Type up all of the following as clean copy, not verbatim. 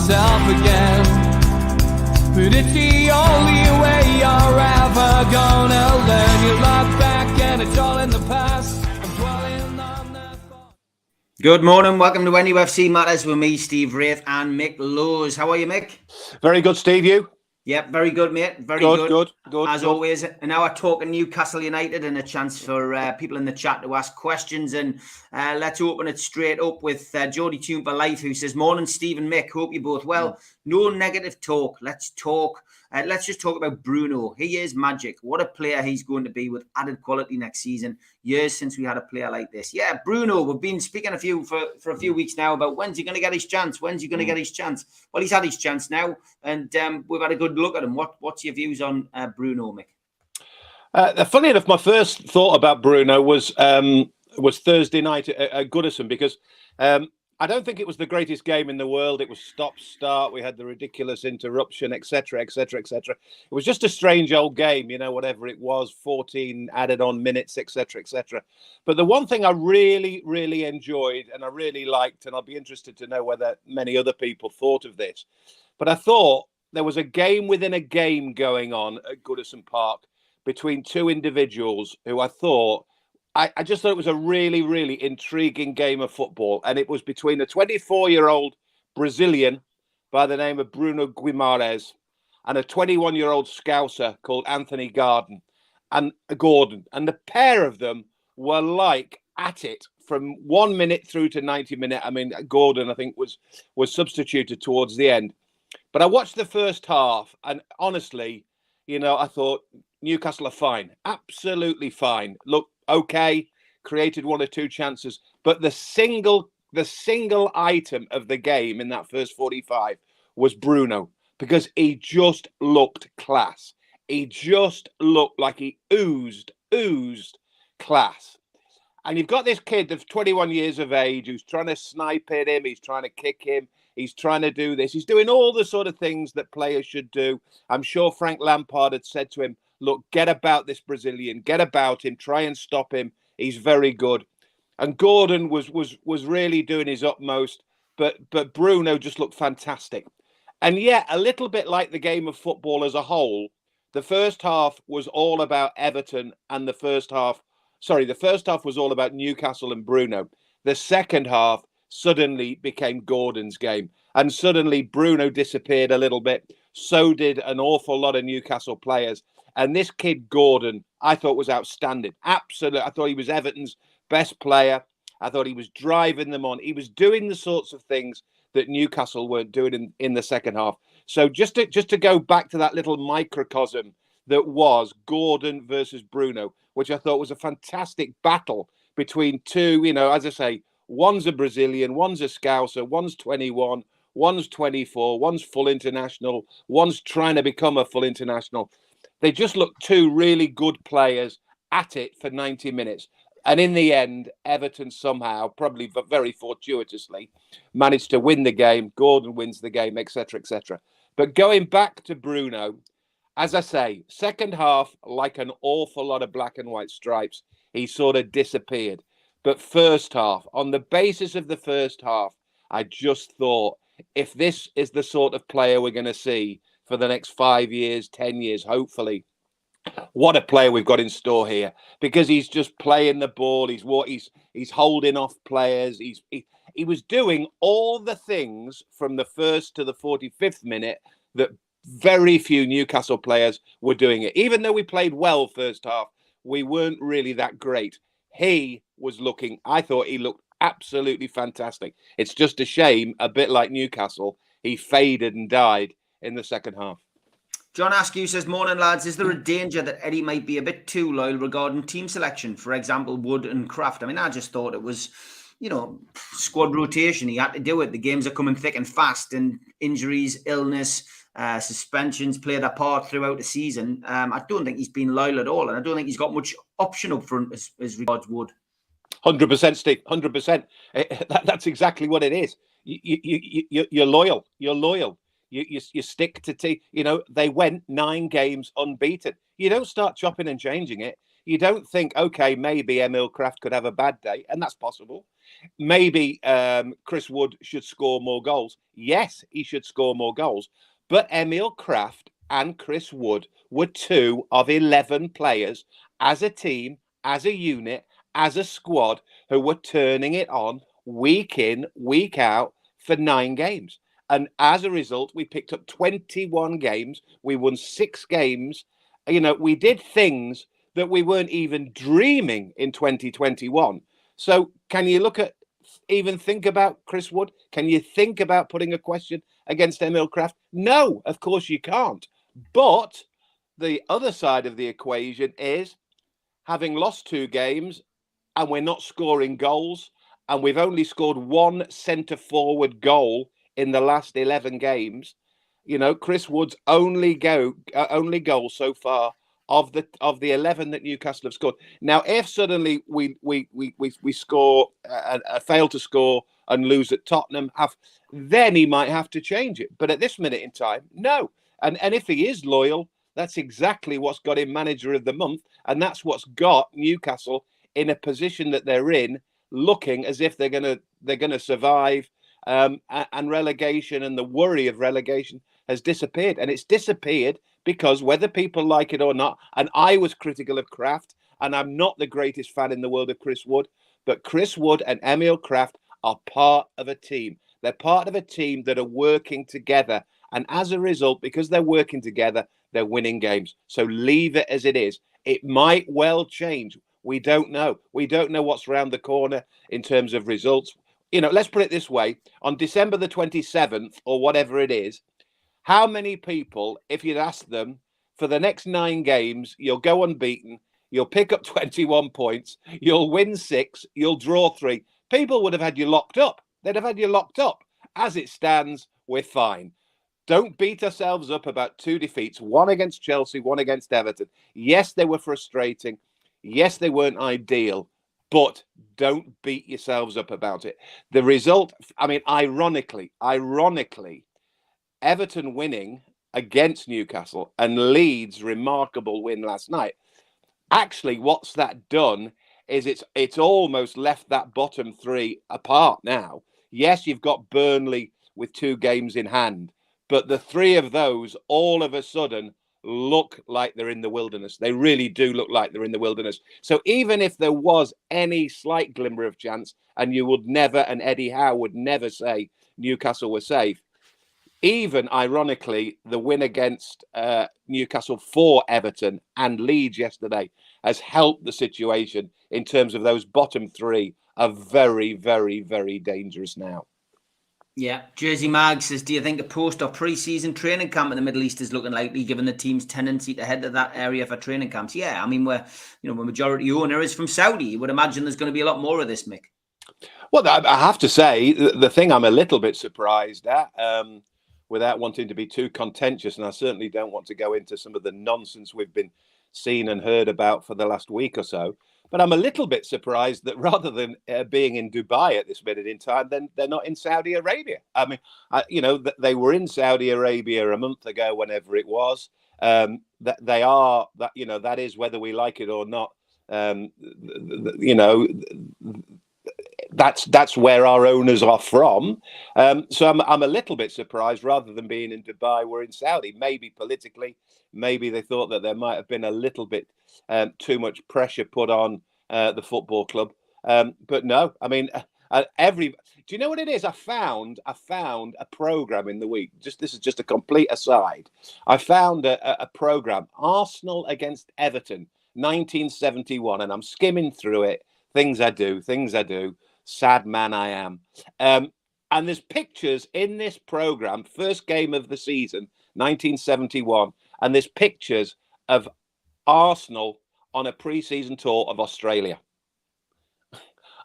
myself again. But it's the only way you're ever gonna learn. You look back and it's all in the past. I'm dwelling on that thought. Good morning, welcome to NUFC Matters with me, Steve Wraith and Mick Lowe's. How are you, Mick? Very good, Steve, you? Yep, very good, mate. Very good. As always, an hour talking Newcastle United and a chance for people in the chat to ask questions. And let's open it straight up with Jody Tune for Life, who says, "Morning, Steve and Mick. Hope you both well. No negative talk. Let's talk. Let's just talk about Bruno. He is magic. What a player he's going to be with added quality next season. Years since we had a player like this. Yeah, Bruno, we've been speaking for a few weeks now about when's he going to get his chance? When's he going to get his chance? Well, he's had his chance now, and we've had a good look at him. What's your views on Bruno, Mick? Funny enough, my first thought about Bruno was Thursday night at Goodison, because I don't think it was the greatest game in the world. It was stop-start. We had the ridiculous interruption, etc., etc., etc. It was just a strange old game, whatever it was, 14 added-on minutes, etc., etc. But the one thing I really, really enjoyed and I really liked, and I'll be interested to know whether many other people thought of this, but I thought there was a game within a game going on at Goodison Park between two individuals who I just thought it was a really, really intriguing game of football. And it was between a 24-year-old Brazilian by the name of Bruno Guimarães and a 21-year-old Scouser called Anthony Gordon. And the pair of them were at it from 1 minute through to 90 minutes. I mean, Gordon, I think, was substituted towards the end. But I watched the first half, and honestly, I thought Newcastle are fine, absolutely fine. Look, okay, created one or two chances, but the single item of the game in that first 45 was Bruno, because he just looked class. He just looked like he oozed class. And you've got this kid that's 21 years of age who's trying to snipe at him, he's trying to kick him, he's trying to do this. He's doing all the sort of things that players should do. I'm sure Frank Lampard had said to him, look, get about this Brazilian, get about him, try and stop him. He's very good. And Gordon was really doing his utmost, but Bruno just looked fantastic. And yet, a little bit like the game of football as a whole, the first half was all about Everton, and the first half was all about Newcastle and Bruno. The second half suddenly became Gordon's game, and suddenly Bruno disappeared a little bit. So did an awful lot of Newcastle players. And this kid, Gordon, I thought was outstanding. Absolutely. I thought he was Everton's best player. I thought he was driving them on. He was doing the sorts of things that Newcastle weren't doing in the second half. So just to go back to that little microcosm that was Gordon versus Bruno, which I thought was a fantastic battle between two, as I say, one's a Brazilian, one's a Scouser, one's 21, one's 24, one's full international, one's trying to become a full international. They just looked two really good players at it for 90 minutes. And in the end, Everton somehow, probably very fortuitously, managed to win the game. Gordon wins the game, etc., etc. But going back to Bruno, as I say, second half, like an awful lot of black and white stripes, he sort of disappeared. But first half, on the basis of the first half, I just thought, if this is the sort of player we're going to see for the next 5 years, 10 years, hopefully, what a player we've got in store here, because he's just playing the ball. He's holding off players. He was doing all the things from the first to the 45th minute that very few Newcastle players were doing it. Even though we played well first half, we weren't really that great. I thought he looked absolutely fantastic. It's just a shame, a bit like Newcastle, he faded and died in the second half. John Askew says, morning lads, is there a danger that Eddie might be a bit too loyal regarding team selection? For example, Wood and Kraft. I mean, I just thought it was, squad rotation. He had to do it. The games are coming thick and fast, and injuries, illness, suspensions play their part throughout the season. I don't think he's been loyal at all, and I don't think he's got much option up front as regards Wood. 100%, Steve. 100%. That's exactly what it is. You're loyal. You're loyal. You stick to team. They went 9 games unbeaten. You don't start chopping and changing it. You don't think, okay, maybe Emil Kraft could have a bad day, and that's possible. Maybe Chris Wood should score more goals. Yes, he should score more goals. But Emil Kraft and Chris Wood were 2 of 11 players as a team, as a unit, as a squad who were turning it on week in, week out for 9 games. And as a result, we picked up 21 games. We won 6 games. You know, we did things that we weren't even dreaming in 2021. So can you even think about Chris Wood? Can you think about putting a question against Emil Kraft? No, of course you can't. But the other side of the equation is having lost 2 games and we're not scoring goals, and we've only scored 1 centre forward goal in the last 11 games. You know, Chris Wood's only goal so far of the 11 that Newcastle have scored. Now, if suddenly we score, fail to score and lose at Tottenham, then he might have to change it. But at this minute in time, no. And if he is loyal, that's exactly what's got him manager of the month, and that's what's got Newcastle in a position that they're in, looking as if they're gonna survive. And relegation and the worry of relegation has disappeared, and it's disappeared because whether people like it or not, and I was critical of Kraft, and I'm not the greatest fan in the world of Chris Wood, but Chris Wood and Emil Kraft are part of a team. They're part of a team that are working together, and as a result, because they're working together, they're winning games. So leave it as it is. It might well change. We don't know. We don't know what's around the corner in terms of results. You know, let's put it this way. On December the 27th or whatever it is, how many people, if you'd ask them, for the next 9 games, you'll go unbeaten, you'll pick up 21 points, you'll win 6, you'll draw 3. People would have had you locked up. They'd have had you locked up. As it stands, we're fine. Don't beat ourselves up about 2 defeats, 1 against Chelsea, 1 against Everton. Yes, they were frustrating. Yes, they weren't ideal. But don't beat yourselves up about it. The result, I mean, ironically, Everton winning against Newcastle and Leeds' remarkable win last night. Actually, what's that done is it's almost left that bottom 3 apart now. Yes, you've got Burnley with 2 games in hand, but the 3 of those all of a sudden look like they're in the wilderness. They really do look like they're in the wilderness. So even if there was any slight glimmer of chance, and you would never, and Eddie Howe would never say Newcastle were safe, even ironically, the win against Newcastle for Everton and Leeds yesterday has helped the situation in terms of those bottom 3 are very, very, very dangerous now. Yeah, Jersey Mag says, do you think a post or pre-season training camp in the Middle East is looking likely, given the team's tendency to head to that area for training camps? Yeah, I mean, we're majority owner is from Saudi. You would imagine there's going to be a lot more of this, Mick. Well, I have to say, the thing I'm a little bit surprised at, without wanting to be too contentious, and I certainly don't want to go into some of the nonsense we've been seen and heard about for the last week or so, but I'm a little bit surprised that rather than being in Dubai at this minute in time, then they're not in Saudi Arabia. I mean, they were in Saudi Arabia a month ago, whenever it was. That they are, that is, whether we like it or not, that's where our owners are from. So I'm a little bit surprised, rather than being in Dubai, we're in Saudi. Maybe politically, maybe they thought that there might have been a little bit too much pressure put on the football club. But no, I mean, do you know what it is? I found a program in the week. This is just a complete aside. I found a program, Arsenal against Everton, 1971, and I'm skimming through it. Things I do. Sad man I am. And there's pictures in this program, first game of the season, 1971, and there's pictures of Arsenal on a pre-season tour of Australia.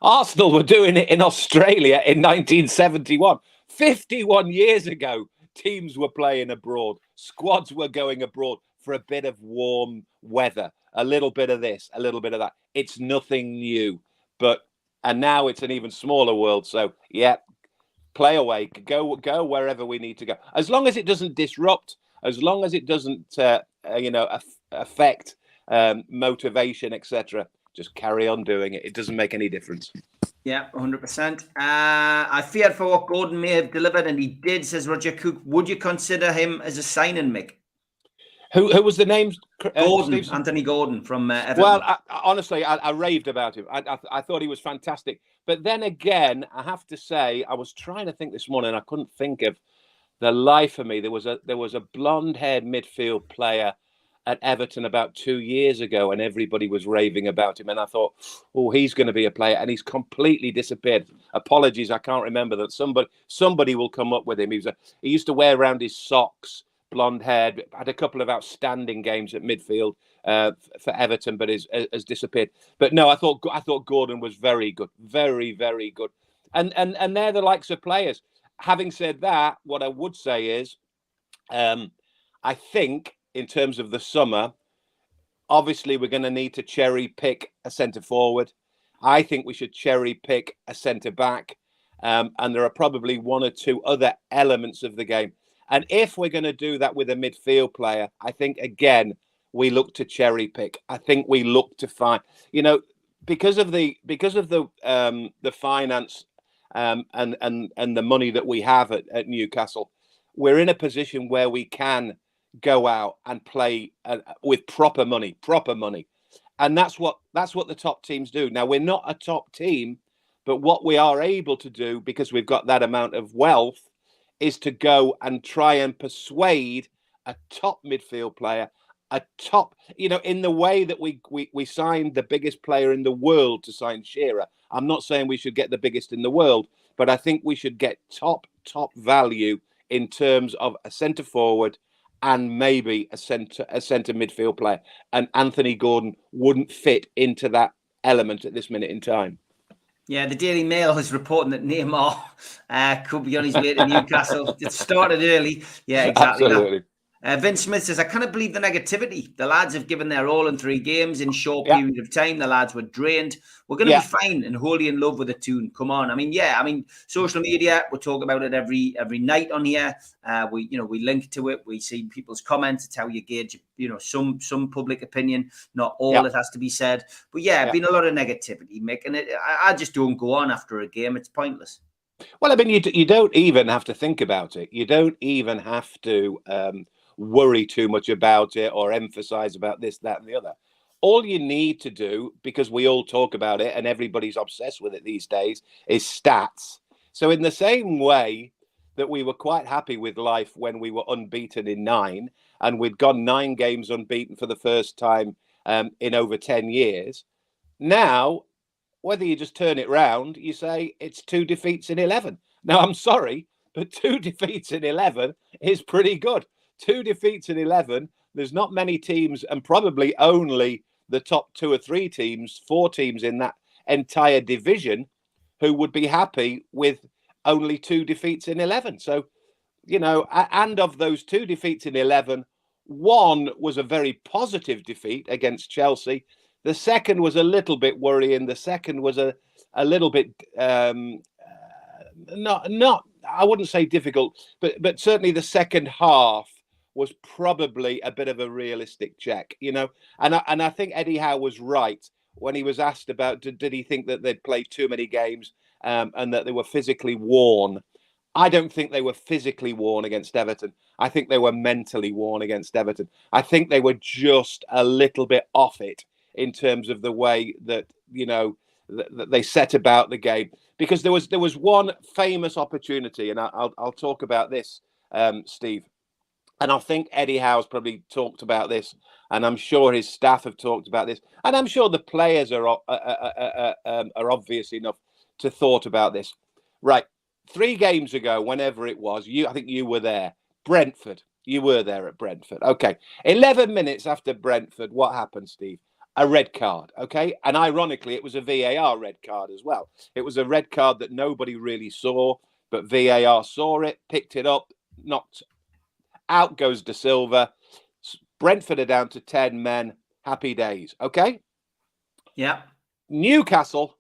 Arsenal were doing it in Australia in 1971. 51 years ago, teams were playing abroad. Squads were going abroad for a bit of warm weather, a little bit of this, a little bit of that. It's nothing new, and now it's an even smaller world. So yeah, play away, go wherever we need to go. As long as it doesn't disrupt, as long as it doesn't, affect motivation, etc. just carry on doing it. It doesn't make any difference. Yeah, 100%. I feared for what Gordon may have delivered, and he did, says Roger Cook. Would you consider him as a signing, Mick? Who was the name? Gordon, Anthony Gordon from Everton. Well, honestly, I raved about him. I thought he was fantastic. But then again, I have to say, I was trying to think this morning. I couldn't think of the life of me. There was a blonde-haired midfield player at Everton about 2 years ago, and everybody was raving about him. And I thought, oh, he's going to be a player, and he's completely disappeared. Apologies, I can't remember that. Somebody will come up with him. He used to wear around his socks, blonde-haired, had a couple of outstanding games at midfield for Everton, but has disappeared. But no, I thought Gordon was very good, very, very good. And they're the likes of players. Having said that, what I would say is, I think in terms of the summer, obviously we're going to need to cherry pick a centre forward. I think we should cherry pick a centre back, and there are probably one or two other elements of the game. And if we're going to do that with a midfield player, I think again we look to cherry pick. I think we look to find, because of the finance and the money that we have at Newcastle, we're in a position where we can go out and play with proper money, and that's what the top teams do. Now, we're not a top team, but what we are able to do, because we've got that amount of wealth, is to go and try and persuade a top midfield player, in the way that we signed the biggest player in the world to sign Shearer. I'm not saying we should get the biggest in the world, but I think we should get top value in terms of a centre forward and maybe a centre midfield player. And Anthony Gordon wouldn't fit into that element at this minute in time. Yeah, the Daily Mail is reporting that Neymar could be on his way to Newcastle. It started early. Yeah, exactly. Absolutely. Vince Smith says, I cannot believe the negativity. The lads have given their all in 3 games in short period of time. The lads were drained. We're going to be fine and wholly in love with the tune. Come on. I mean, social media, we talk about it every night on here. We link to it. We see people's comments. It's how you gauge, some public opinion. Not all it has to be said. But been a lot of negativity, Mick. And I just don't go on after a game. It's pointless. Well, I mean, you don't even have to think about it. You don't even have to worry too much about it or emphasize about this, that, and the other. All you need to do, because we all talk about it and everybody's obsessed with it these days, is stats. So in the same way that we were quite happy with life when we were unbeaten in 9, and we'd gone 9 games unbeaten for the first time in over 10 years, now, whether you just turn it round, you say it's 2 defeats in 11. Now, I'm sorry, but 2 defeats in 11 is pretty good. 2 defeats in 11. There's not many teams, and probably only the top 2 or 3 teams, 4 teams in that entire division, who would be happy with only 2 defeats in 11. So, and of those 2 defeats in 11, one was a very positive defeat against Chelsea. The second was a little bit worrying. The second was a little bit not I wouldn't say difficult, but certainly the second half was probably a bit of a realistic check, And I think Eddie Howe was right when he was asked about did he think that they'd played too many games and that they were physically worn. I don't think they were physically worn against Everton. I think they were mentally worn against Everton. I think they were just a little bit off it in terms of the way that, that they set about the game. Because there was one famous opportunity, and I'll talk about this, Steve. And I think Eddie Howe's probably talked about this, and I'm sure his staff have talked about this, and I'm sure the players are obvious enough to thought about this. Right, 3 games ago, whenever it was, I think you were there. Brentford, you were there at Brentford. Okay, 11 minutes after Brentford, what happened, Steve? A red card, okay? And ironically, it was a VAR red card as well. It was a red card that nobody really saw, but VAR saw it, picked it up, knocked out goes De Silva. Brentford are down to 10 men. Happy days, okay? Yeah. Newcastle,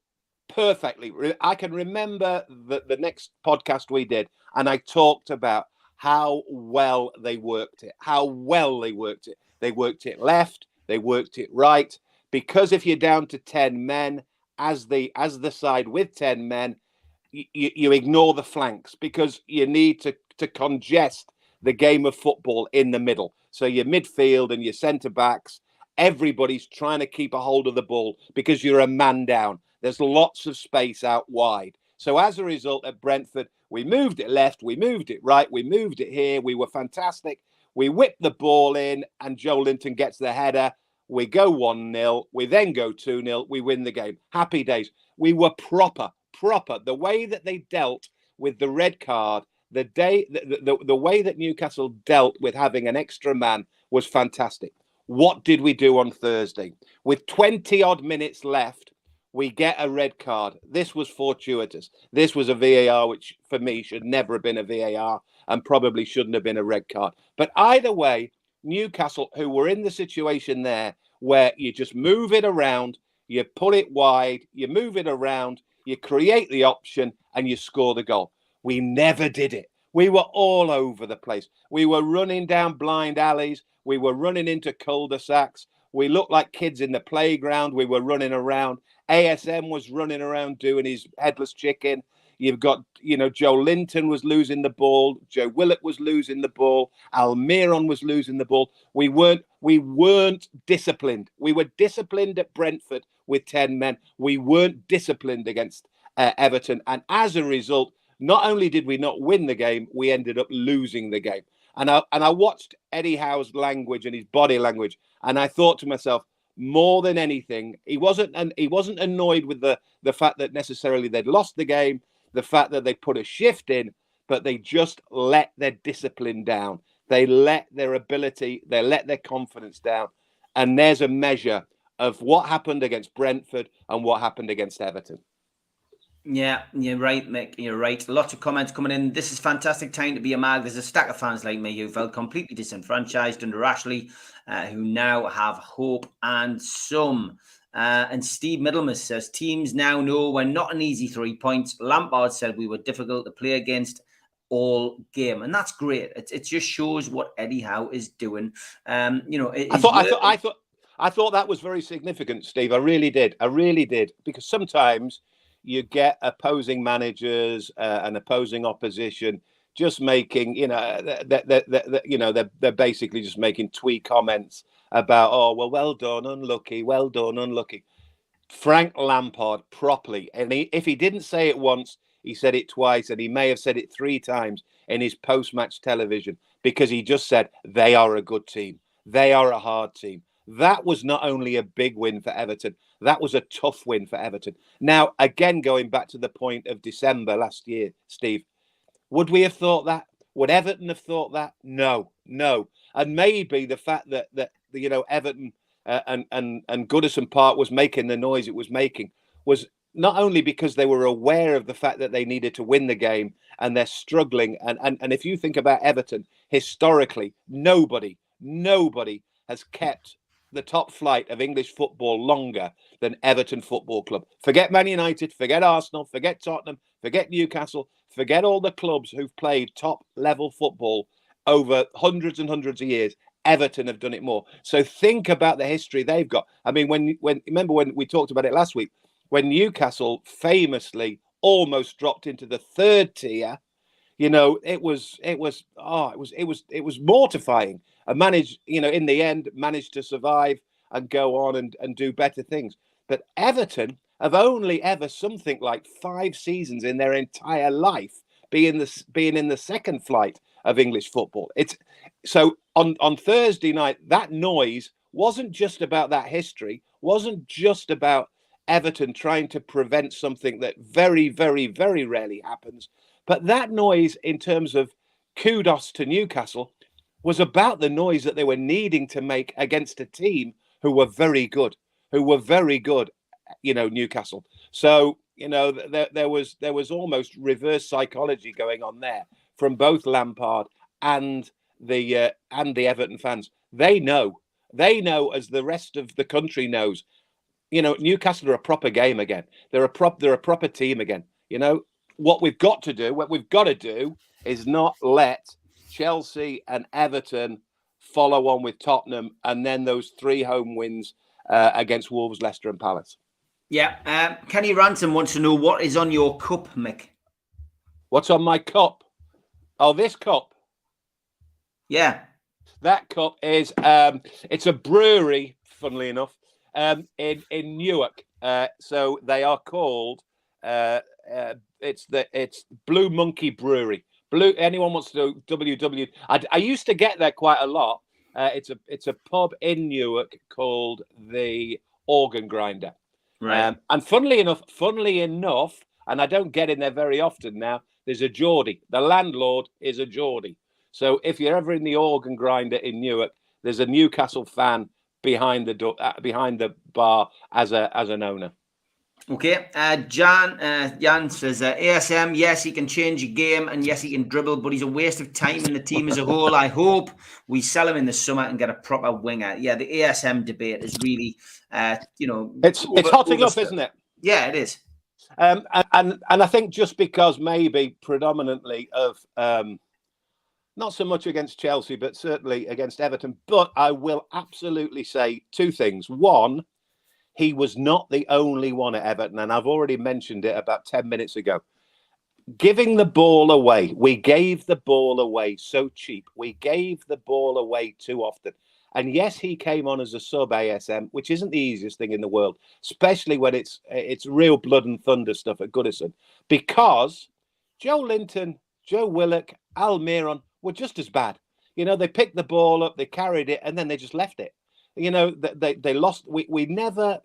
perfectly. I can remember the next podcast we did, and I talked about how well they worked it, They worked it left, they worked it right. because if you're down to 10 men as the side with 10 men, you ignore the flanks because you need to congest the game of football in the middle. So your midfield and your centre backs, everybody's trying to keep a hold of the ball because you're a man down. There's lots of space out wide. So as a result, at Brentford, we moved it left, we moved it right, we moved it here. We were fantastic. We whipped the ball in and Joe Linton gets the header. We go 1-0. We then go 2-0. We win the game. Happy days. We were proper. The way that they dealt with the red card, the way that Newcastle dealt with having an extra man was fantastic. What did we do on Thursday? With 20 odd minutes left, we get a red card. This was fortuitous. This was a VAR, which for me should never have been a VAR and probably shouldn't have been a red card. But either way, Newcastle, who were in the situation there where you just move it around, you pull it wide, you move it around, you create the option and you score the goal. We never did it. We were all over the place. We were running down blind alleys. We were running into cul-de-sacs. We looked like kids in the playground. We were running around. ASM was running around doing his headless chicken. You've got, Joe Linton was losing the ball. Joe Willett was losing the ball. Almiron was losing the ball. We weren't disciplined. We were disciplined at Brentford with 10 men. We weren't disciplined against Everton. And as a result, not only did we not win the game, we ended up losing the game. And I watched Eddie Howe's language and his body language, and I thought to myself, more than anything, he wasn't annoyed with the fact that necessarily they'd lost the game, the fact that they put a shift in, but they just let their discipline down. They let their ability, they let their confidence down. And there's a measure of what happened against Brentford and what happened against Everton. Yeah, you're right, Mick. You're right. Lots of comments coming in. This is fantastic time to be a mag. There's a stack of fans like me who felt completely disenfranchised under Ashley, who now have hope and some. And Steve Middlemas says, teams now know we're not an easy 3 points. Lampard said we were difficult to play against all game. And that's great. It just shows what Eddie Howe is doing. I thought that was very significant, Steve. I really did. Because sometimes you get opposing managers and opposing opposition just making, they're basically just making twee comments about, oh, well done, unlucky, well done, unlucky. Frank Lampard properly, and if he didn't say it once, he said it twice, and he may have said it 3 times in his post-match television, because he just said, they are a good team. They are a hard team. That was not only a big win for Everton, that was a tough win for Everton. Now, again, going back to the point of December last year, Steve, would we have thought that? Would Everton have thought that? No. And maybe the fact that Everton and Goodison Park was making the noise it was making was not only because they were aware of the fact that they needed to win the game and they're struggling. And if you think about Everton, historically, nobody has kept the top flight of English football longer than Everton Football Club. Forget Man United, forget Arsenal, forget Tottenham, forget Newcastle, forget all the clubs who've played top level football over hundreds and hundreds of years. Everton have done it more. So think about the history they've got. I mean, remember when we talked about it last week, when Newcastle famously almost dropped into the 3rd tier, it was mortifying. And in the end, managed to survive and go on and do better things. But Everton have only ever something like 5 seasons in their entire life being in the second flight of English football. So on Thursday night, that noise wasn't just about that history, wasn't just about Everton trying to prevent something that very, very, very rarely happens. But that noise, in terms of kudos to Newcastle, was about the noise that they were needing to make against a team who were very good, Newcastle. So, there was almost reverse psychology going on there from both Lampard and the Everton fans. They know, as the rest of the country knows, Newcastle are a proper game again. They're a proper team again. What we've got to do is not let Chelsea and Everton follow on with Tottenham, and then those 3 home wins against Wolves, Leicester and Palace. Yeah. Kenny Ransom wants to know what is on your cup, Mick. What's on my cup? Oh, this cup. Yeah. That cup is it's a brewery, funnily enough, in Newark. So they are called it's Blue Monkey Brewery. Anyone wants to do WW? I used to get there quite a lot. It's a pub in Newark called the Organ Grinder. Right. And funnily enough, and I don't get in there very often now, there's a Geordie. The landlord is a Geordie. So if you're ever in the Organ Grinder in Newark, there's a Newcastle fan behind the door, behind the bar as an owner. Okay. Jan says ASM. Yes, he can change a game, and yes, he can dribble, but he's a waste of time in the team as a whole. I hope we sell him in the summer and get a proper winger. Yeah, the ASM debate is really, it's hotting up, isn't it? Yeah, it is. And I think just because maybe predominantly of not so much against Chelsea, but certainly against Everton. But I will absolutely say two things. One, he was not the only one at Everton, and I've already mentioned it about 10 minutes ago. Giving the ball away. We gave the ball away so cheap. We gave the ball away too often. And yes, he came on as a sub ASM, which isn't the easiest thing in the world, especially when it's real blood and thunder stuff at Goodison, because Joe Linton, Joe Willock, Almiron were just as bad. They picked the ball up, they carried it, and then they just left it. They lost. We never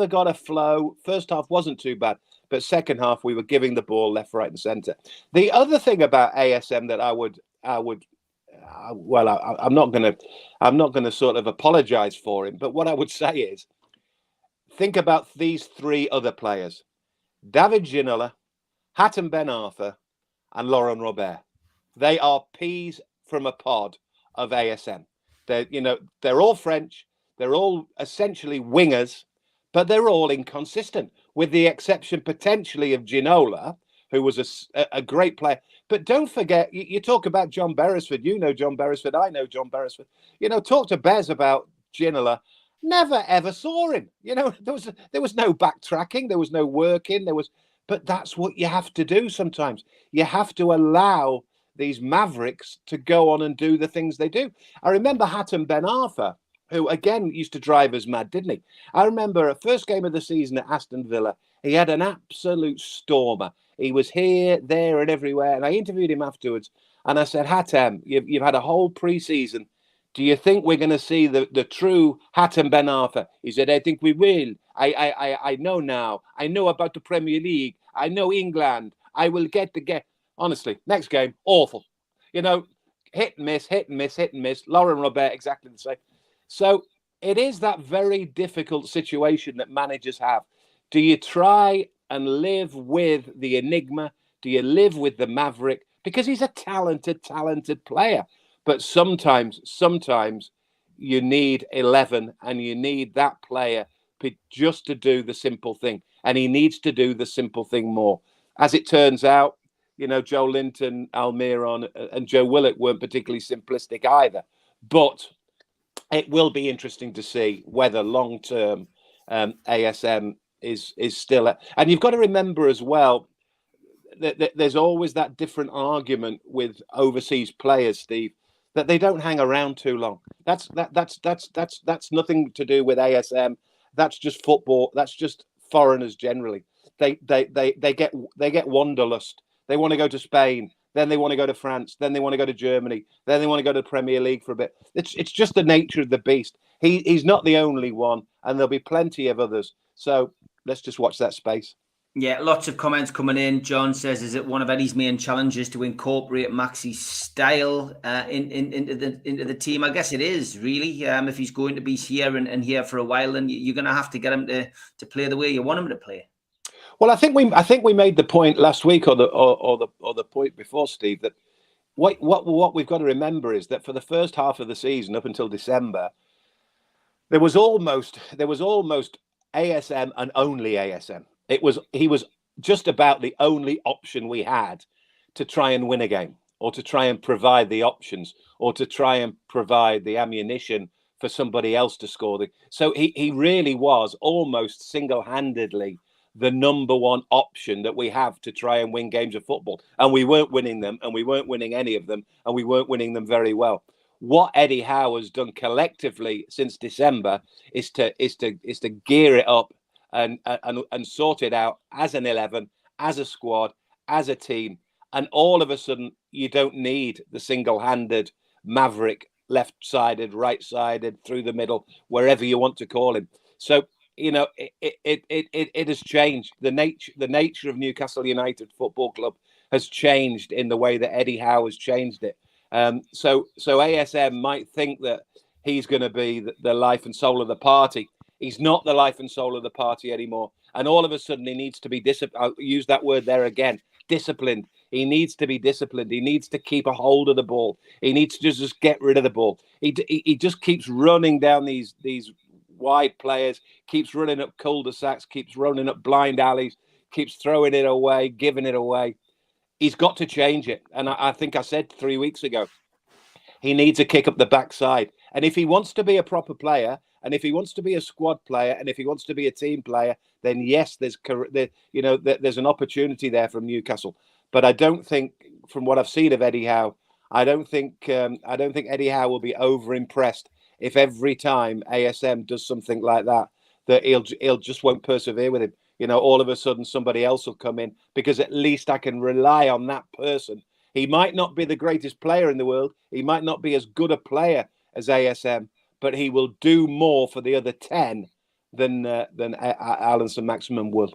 got a flow. First half wasn't too bad, but second half we were giving the ball left, right, and centre. The other thing about ASM that I'm not going to sort of apologise for him, but what I would say is, think about these three other players: David Ginola, Hatem Ben Arfa, and Laurent Robert. They are peas from a pod of ASM. They're all French. They're all essentially wingers, but they're all inconsistent, with the exception potentially of Ginola, who was a great player. But don't forget, you talk about John Beresford. You know John Beresford. I know John Beresford. Talk to Bez about Ginola. Never ever saw him. There was no backtracking. There was no working. But that's what you have to do sometimes. You have to allow these mavericks to go on and do the things they do. I remember Hatem Ben Arfa, who again used to drive us mad, didn't he? I remember a first game of the season at Aston Villa. He had an absolute stormer. He was here, there, and everywhere. And I interviewed him afterwards, and I said, Hatem, you've had a whole pre-season. Do you think we're going to see the true Hatem Ben Arfa? He said, I think we will. I know now. I know about the Premier League. I know England. I will get the game. Honestly, next game, awful. Hit and miss, hit and miss, hit and miss. Laurent Robert, exactly the same. So it is that very difficult situation that managers have. Do you try and live with the enigma? Do you live with the maverick? Because he's a talented player. But sometimes you need 11 and you need that player just to do the simple thing. And he needs to do the simple thing more. As it turns out, Joe Linton, Almiron, and Joe Willock weren't particularly simplistic either. But it will be interesting to see whether long-term ASM is still... And you've got to remember as well that there's always that different argument with overseas players, Steve, that they don't hang around too long. That's nothing to do with ASM. That's just football. That's just foreigners generally. They get wanderlust. They want to go to Spain, then they want to go to France, then they want to go to Germany, then they want to go to the Premier League for a bit. It's just the nature of the beast. He's not the only one, and there'll be plenty of others. So let's just watch that space. Yeah, lots of comments coming in. John says, is it one of Eddie's main challenges to incorporate Maxi's style into the team? I guess it is, really. If he's going to be here and here for a while, then you're going to have to get him to play the way you want him to play. Well, I think we made the point last week or the point before, Steve, that what we've got to remember is that for the first half of the season up until December, there was almost ASM and only ASM. He was just about the only option we had to try and win a game, or to try and provide the options, or to try and provide the ammunition for somebody else to score. So he really was almost single-handedly the number one option that we have to try and win games of football. And we weren't winning them, and we weren't winning any of them, and we weren't winning them very well. What Eddie Howe has done collectively since December is to gear it up and sort it out as an 11, as a squad, as a team. And all of a sudden, you don't need the single-handed maverick, left-sided, right-sided, through the middle, wherever you want to call him. So, you know, it has changed. The nature of Newcastle United Football Club has changed in the way that Eddie Howe has changed it. So ASM might think that he's going to be the life and soul of the party. He's not the life and soul of the party anymore. And all of a sudden, he needs to be disciplined. I'll use that word there again. Disciplined. He needs to be disciplined. He needs to keep a hold of the ball. He needs to just get rid of the ball. He just keeps running down these wide players, keeps running up cul-de-sacs, keeps running up blind alleys, keeps throwing it away, giving it away. He's got to change it. And I think I said 3 weeks ago, he needs a kick up the backside. And if he wants to be a proper player, and if he wants to be a squad player, and if he wants to be a team player, then yes, there's an opportunity there from Newcastle. But I don't think, from what I've seen of Eddie Howe, I don't think Eddie Howe will be over impressed if every time ASM does something like that he'll just won't persevere with him. You know, all of a sudden somebody else will come in, because at least I can rely on that person. He might not be the greatest player in the world. He might not be as good a player as ASM, but he will do more for the other 10 than Alan Saint-Maximin will.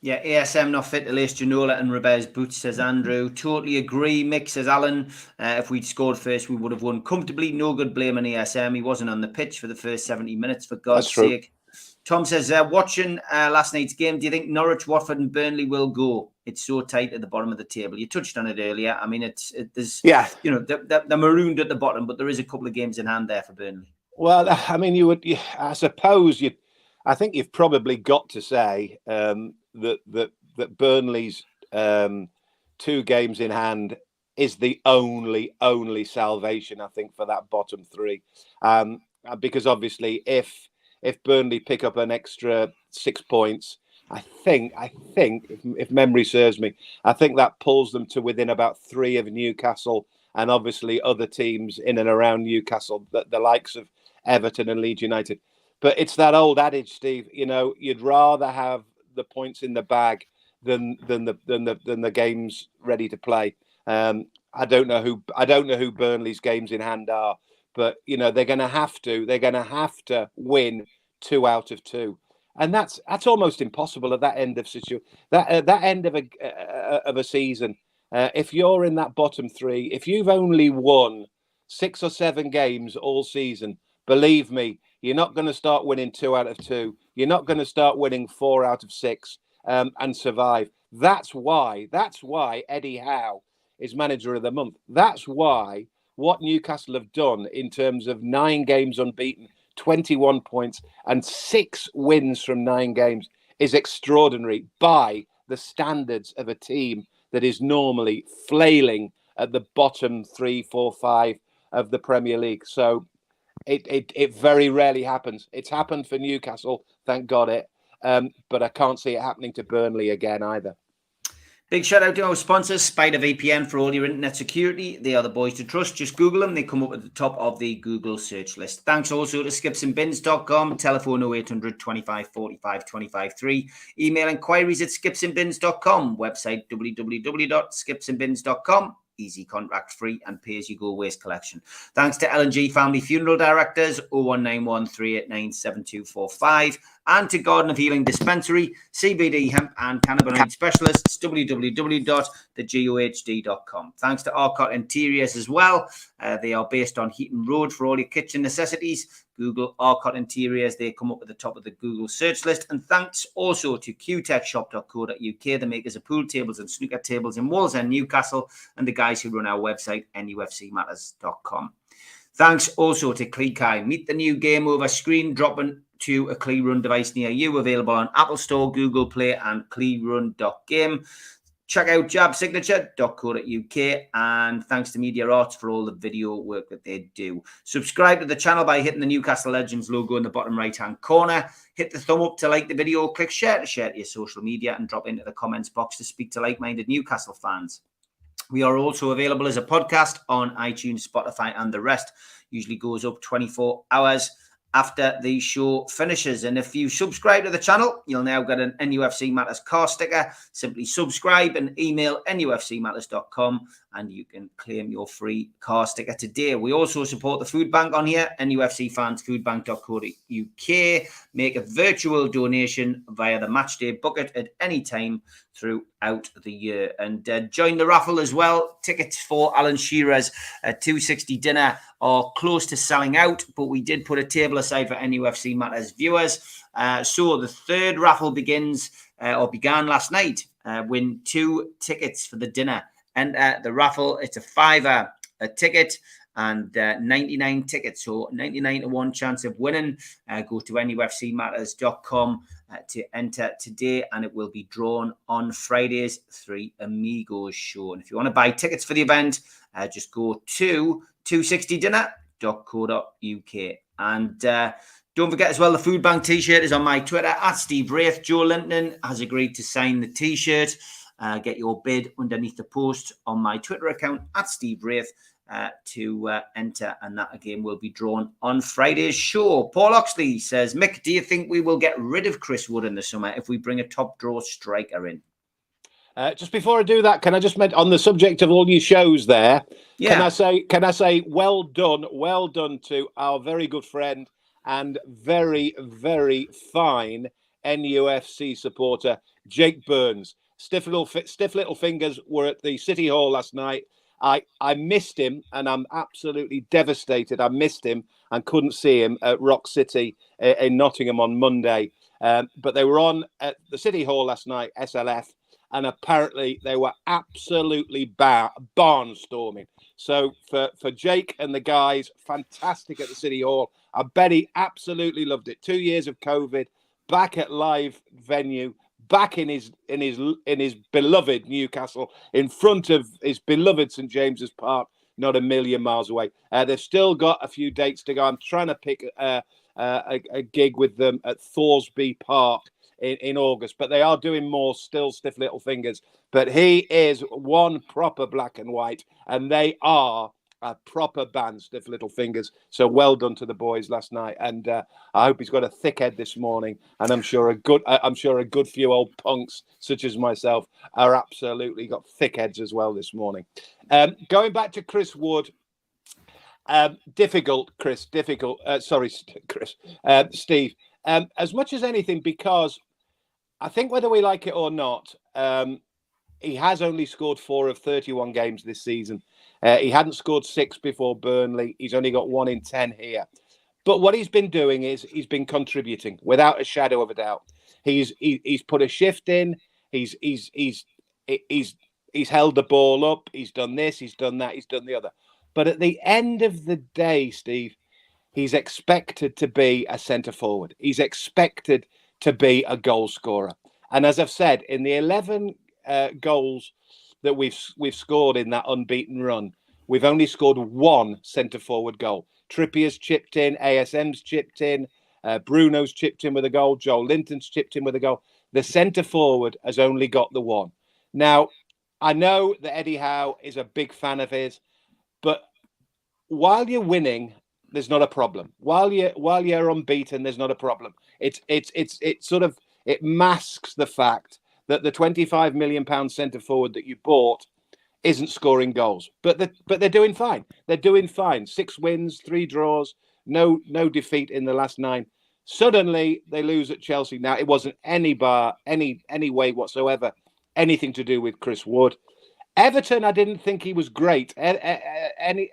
Yeah, ASM not fit to lace Ginola and Robert's boots, says Andrew. Totally agree. Mick, says Alan. If we'd scored first, we would have won comfortably. No good blame on ASM. He wasn't on the pitch for the first 70 minutes, for God's sake. Tom says, watching last night's game, do you think Norwich, Watford and Burnley will go? It's so tight at the bottom of the table. You touched on it earlier. I mean, there's they're marooned at the bottom, but there is a couple of games in hand there for Burnley. Well, I mean, I suppose I think you've probably got to say that Burnley's 2 games in hand is the only salvation, I think, for that bottom 3. Because obviously, if Burnley pick up an extra 6 points, I think if memory serves me, I think that pulls them to within about 3 of Newcastle, and obviously other teams in and around Newcastle, the likes of Everton and Leeds United. But it's that old adage, Steve. You know, you'd rather have the points in the bag than the games ready to play. I don't know who Burnley's games in hand are, but you know they're going to have to win 2 out of 2, and that's almost impossible at that end of that end of a season. If you're in that bottom 3, if you've only won 6 or 7 games all season, believe me, you're not going to start winning 2 out of 2. You're not going to start winning 4 out of 6 and survive. That's why Eddie Howe is manager of the month. That's why what Newcastle have done in terms of 9 games unbeaten, 21 points and 6 wins from 9 games is extraordinary by the standards of a team that is normally flailing at the bottom 3, 4, 5 of the Premier League. So it very rarely happens. It's happened for Newcastle, thank God it. But I can't see it happening to Burnley again either. Big shout out to our sponsors, Spider VPN, for all your internet security. They are the boys to trust. Just Google them. They come up at the top of the Google search list. Thanks also to skipsandbins.com, telephone 0800 25 45 25 3. Email inquiries at skipsandbins.com, website www.skipsandbins.com. Easy, contract free and pay-as-you-go waste collection. Thanks to L&G Family Funeral Directors, 0191 389 7245, and to Garden of Healing Dispensary, CBD, hemp and cannabinoid specialists, www.thegohd.com. Thanks to Arcot Interiors as well. They are based on Heaton Road for all your kitchen necessities. Google Arcot Interiors. They come up at the top of the Google search list. And thanks also to qtechshop.co.uk, the makers of pool tables and snooker tables in Wales and Newcastle, and the guys who run our website, NUFCmatters.com. Thanks also to Cleekai. Meet the new game over screen, dropping to a Clee Run device near you, available on Apple Store, Google Play, and cleerun.game. Check out jabsignature.co.uk, and thanks to Media Arts for all the video work that they do. Subscribe to the channel by hitting the Newcastle Legends logo in the bottom right-hand corner. Hit the thumb up to like the video. Click share to share to your social media, and drop into the comments box to speak to like-minded Newcastle fans. We are also available as a podcast on iTunes, Spotify, and the rest. Usually goes up 24 hours after the show finishes. And if you subscribe to the channel, you'll now get an NUFC Matters car sticker. Simply subscribe and email nufcmatters.com and you can claim your free car sticker today. We also support the food bank on here, nufcfansfoodbank.co.uk. Make a virtual donation via the matchday bucket at any time throughout the year. And join the raffle as well. Tickets for Alan Shearer's 260 dinner are close to selling out, but we did put a table aside for NUFC Matters viewers. So the third raffle began last night. Win 2 tickets for the dinner. And the raffle, it's a £5 a ticket and 99 tickets. So 99 to 1 chance of winning. Go to nufcmatters.com to enter today, and it will be drawn on Friday's Three Amigos show. And if you want to buy tickets for the event, just go to 260dinner.co.uk. And don't forget as well, the Food Bank t-shirt is on my Twitter at Steve Wraith. Joe Linton has agreed to sign the t-shirt. Get your bid underneath the post on my Twitter account at Steve Wraith to enter, and that again will be drawn on Friday's show. Paul Oxley says, Mick, do you think we will get rid of Chris Wood in the summer if we bring a top draw striker in? Just before I do that, can I just mention on the subject of all your shows there? Yeah. Can I say well done to our very good friend and very, very fine NUFC supporter, Jake Burns. Stiff little fingers were at the City Hall last night. I missed him, and I'm absolutely devastated. I missed him and couldn't see him at Rock City in Nottingham on Monday. But they were on at the City Hall last night, SLF, and apparently they were absolutely barnstorming. So for Jake and the guys, fantastic at the City Hall. I bet he absolutely loved it. 2 years of COVID, back at live venue, back in his beloved Newcastle, in front of his beloved St James's Park, not a million miles away. They've still got a few dates to go. I'm trying to pick a gig with them at Thorsby Park in August, but they are doing more still, Stiff Little Fingers. But he is one proper black and white, and they are a proper band, Stiff Little Fingers. So well done to the boys last night, and I hope he's got a thick head this morning. And I'm sure a good few old punks such as myself are absolutely got thick heads as well this morning. Going back to Chris Wood, difficult. Sorry, Chris, Steve. As much as anything, because I think whether we like it or not, he has only scored 4 of 31 games this season. He hadn't scored 6 before Burnley. He's only got 1 in 10 here. But what he's been doing is he's been contributing without a shadow of a doubt. He's put a shift in. He's held the ball up. He's done this. He's done that. He's done the other. But at the end of the day, Steve, he's expected to be a centre forward. He's expected to be a goal scorer. And as I've said, in the 11 goals that we've scored in that unbeaten run, we've only scored 1 centre forward goal. Trippier's chipped in, ASM's chipped in, Bruno's chipped in with a goal, Joel Linton's chipped in with a goal. The centre forward has only got the 1. Now, I know that Eddie Howe is a big fan of his, but while you're winning, there's not a problem. While you're unbeaten, there's not a problem. It masks the fact that the £25 million centre forward that you bought isn't scoring goals. But they're doing fine. They're doing fine. 6 wins, 3 draws, no defeat in the last 9. Suddenly they lose at Chelsea. Now it wasn't any way whatsoever anything to do with Chris Wood. Everton, I didn't think he was great. There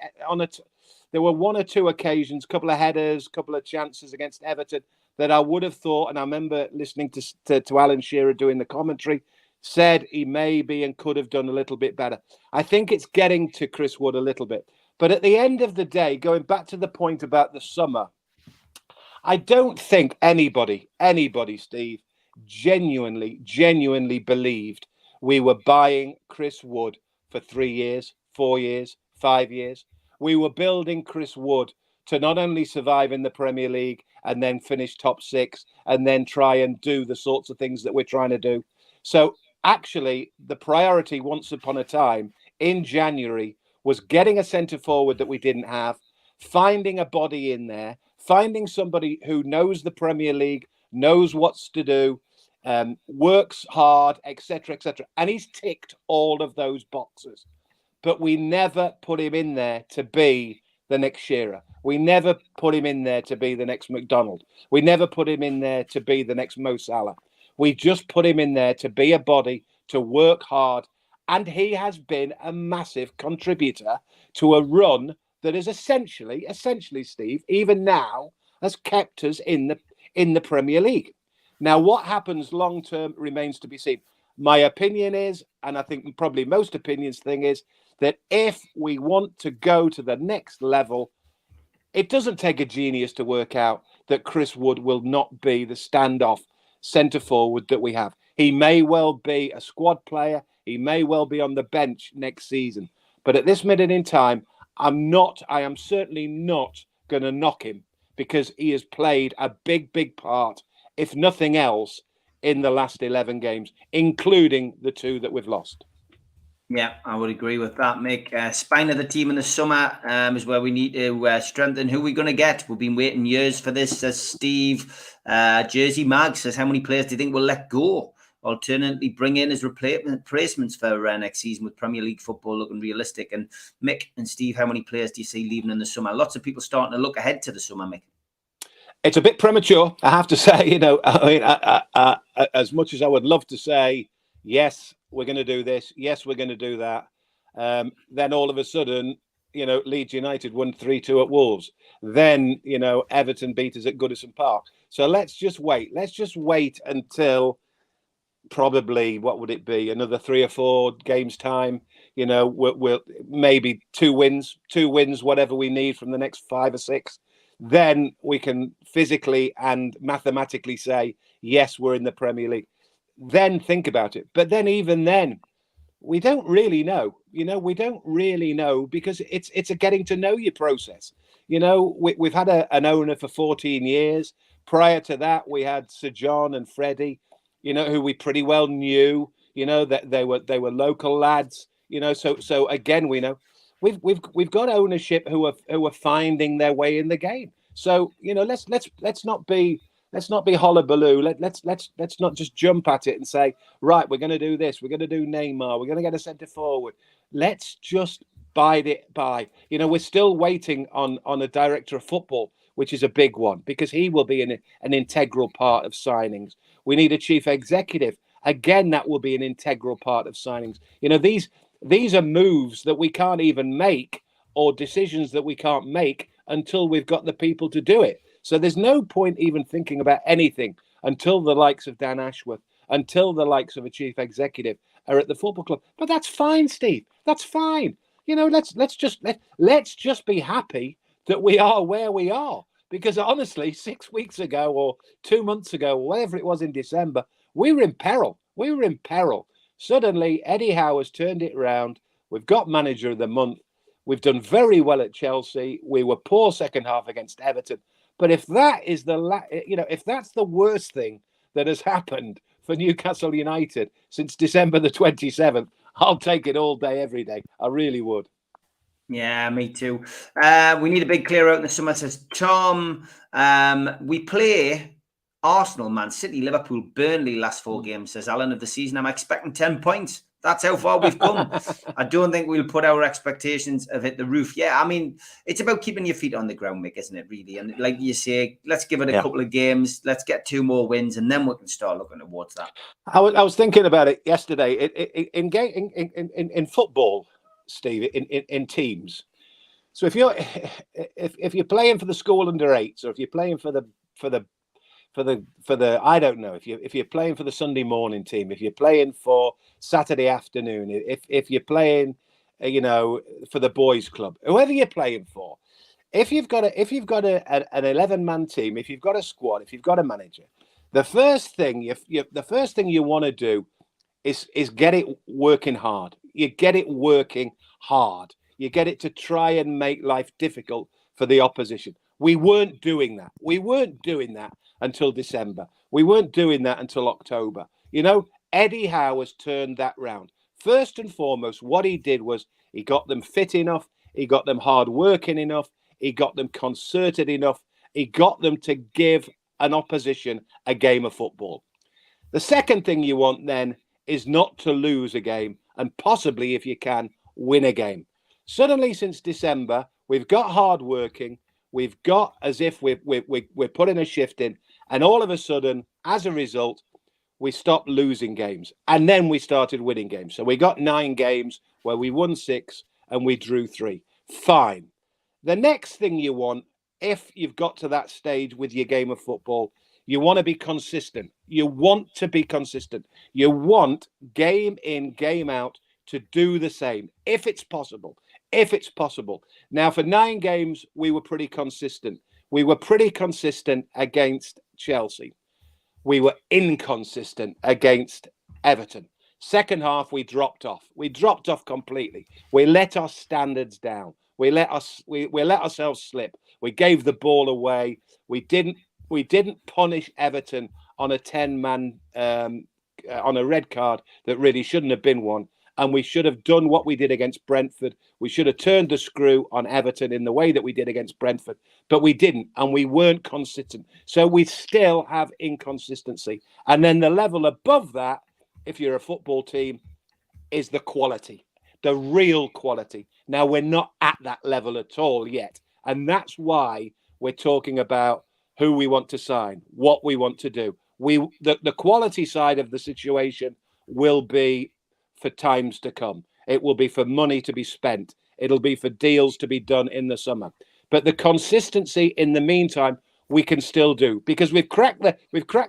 were 1 or 2 occasions, couple of headers, couple of chances against Everton that I would have thought, and I remember listening to Alan Shearer doing the commentary, said he maybe and could have done a little bit better. I think it's getting to Chris Wood a little bit. But at the end of the day, going back to the point about the summer, I don't think anybody, Steve, genuinely believed We were buying Chris Wood for 3 years, 4 years, 5 years. We were building Chris Wood to not only survive in the Premier League and then finish top 6 and then try and do the sorts of things that we're trying to do. So actually, the priority once upon a time in January was getting a centre forward that we didn't have, finding a body in there, finding somebody who knows the Premier League, knows what's to do, works hard, etc., etc. And he's ticked all of those boxes. But we never put him in there to be the next Shearer. We never put him in there to be the next McDonald. We never put him in there to be the next Mo Salah. We just put him in there to be a body, to work hard. And he has been a massive contributor to a run that is essentially, Steve, even now, has kept us in the Premier League. Now, what happens long term remains to be seen. My opinion is, and I think probably most opinions thing is, that if we want to go to the next level, it doesn't take a genius to work out that Chris Wood will not be the standoff centre forward that we have. He may well be a squad player. He may well be on the bench next season. But at this minute in time, I am certainly not going to knock him, because he has played a big part, if nothing else, in the last 11 games, including the 2 that we've lost. Yeah, I would agree with that, Mick. Spine of the team in the summer is where we need to strengthen. Who are we going to get? We've been waiting years for this, says Steve. Jersey Mag says, how many players do you think we'll let go? Alternately, bring in as replacements for next season, with Premier League football looking realistic. And Mick and Steve, how many players do you see leaving in the summer? Lots of people starting to look ahead to the summer, Mick. It's a bit premature, I have to say. As much as I would love to say, yes, we're going to do this, yes, we're going to do that, then all of a sudden, Leeds United won 3-2 at Wolves. Then, Everton beat us at Goodison Park. So let's just wait. Let's just wait until probably, what would it be, another 3 or 4 games time. We'll maybe 2 wins, whatever we need from the next 5 or 6. Then we can physically and mathematically say, yes, we're in the Premier League. Then think about it. But then, even then, we don't really know. We don't really know, because it's a getting to know you process. We've had an owner for 14 years. Prior to that, we had Sir John and Freddie, who we pretty well knew. That they were local lads. So again, we know we've got ownership who are finding their way in the game. So let's not be hullabaloo. Let's not just jump at it and say, right, we're going to do this, we're going to do Neymar, we're going to get a centre forward. Let's just bide it by. We're still waiting on a director of football, which is a big one, because he will be an integral part of signings. We need a chief executive. Again, that will be an integral part of signings. These are moves that we can't even make, or decisions that we can't make, until we've got the people to do it. So there's no point even thinking about anything until the likes of Dan Ashworth, until the likes of a chief executive are at the football club. But that's fine, Steve. That's fine. Let's just be happy that we are where we are. Because honestly, 6 weeks ago or 2 months ago, or whatever it was in December, we were in peril. Suddenly, Eddie Howe has turned it around. We've got manager of the month. We've done very well at Chelsea. We were poor second half against Everton. But if that is if that's the worst thing that has happened for Newcastle United since December the 27th, I'll take it all day, every day. I really would. Yeah, me too. We need a big clear out in the summer, says Tom. We play Arsenal, Man City, Liverpool, Burnley last 4 games, says Alan, of the season. I'm expecting 10 points. That's how far we've come. I don't think we'll put our expectations of hit the roof. Yeah, I mean, it's about keeping your feet on the ground, Mick, isn't it, really? And like you say, let's give it a couple of games. Let's get 2 more wins, and then we can start looking towards that. I was thinking about it yesterday. In football, Steve, in teams. So if you're playing for the school under 8s, or if you're playing for the I don't know, if you're playing for the Sunday morning team, if you're playing for Saturday afternoon, if you're playing for the boys club, whoever you're playing for, if you've got an 11-man team, if you've got a squad, if you've got a manager, the first thing you want to do is get it working hard. You get it working hard. You get it to try and make life difficult for the opposition. We weren't doing that. We weren't doing that until December. We weren't doing that until October. You know, Eddie Howe has turned that round. First and foremost, what he did was he got them fit enough. He got them hard working enough. He got them concerted enough. He got them to give an opposition a game of football. The second thing you want then is not to lose a game and possibly, if you can, win a game. Suddenly, since December, we've got hard working. We've got as if we're putting a shift in. And all of a sudden, as a result, we stopped losing games. And then we started winning games. So we got 9 games where we won 6 and we drew 3. Fine. The next thing you want, if you've got to that stage with your game of football, you want to be consistent. You want to be consistent. You want game in, game out to do the same, if it's possible. If it's possible. Now, for 9 games, we were pretty consistent. We were pretty consistent against Chelsea. We were inconsistent against Everton. Second half, we dropped off. We dropped off completely. We let our standards down. We let ourselves slip. We gave the ball away. We didn't punish Everton on a 10-man on a red card that really shouldn't have been one. And we should have done what we did against Brentford. We should have turned the screw on Everton in the way that we did against Brentford, but we didn't, and we weren't consistent. So we still have inconsistency. And then the level above that, if you're a football team, is the quality, the real quality. Now, we're not at that level at all yet. And that's why we're talking about who we want to sign, what we want to do. The quality side of the situation will be for times to come. It will be for money to be spent. It'll be for deals to be done in the summer. But the consistency in the meantime, we can still do, because we've cracked the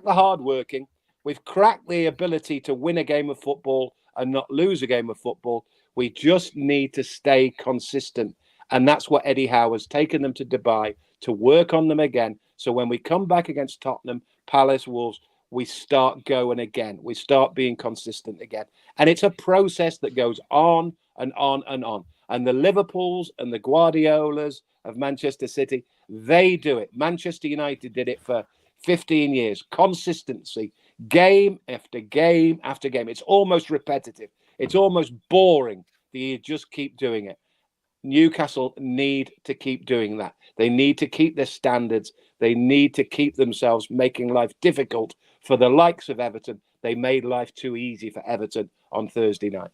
hard working. We've cracked the ability to win a game of football and not lose a game of football. We just need to stay consistent. And that's what Eddie Howe has taken them to Dubai to work on them again. So when we come back against Tottenham, Palace, Wolves, we start going again. We start being consistent again. And it's a process that goes on and on and on. And the Liverpools and the Guardiolas of Manchester City, they do it. Manchester United did it for 15 years. Consistency, game after game after game. It's almost repetitive. It's almost boring that you just keep doing it. Newcastle need to keep doing that. They need to keep their standards. They need to keep themselves making life difficult for the likes of Everton. They made life too easy for Everton on Thursday night.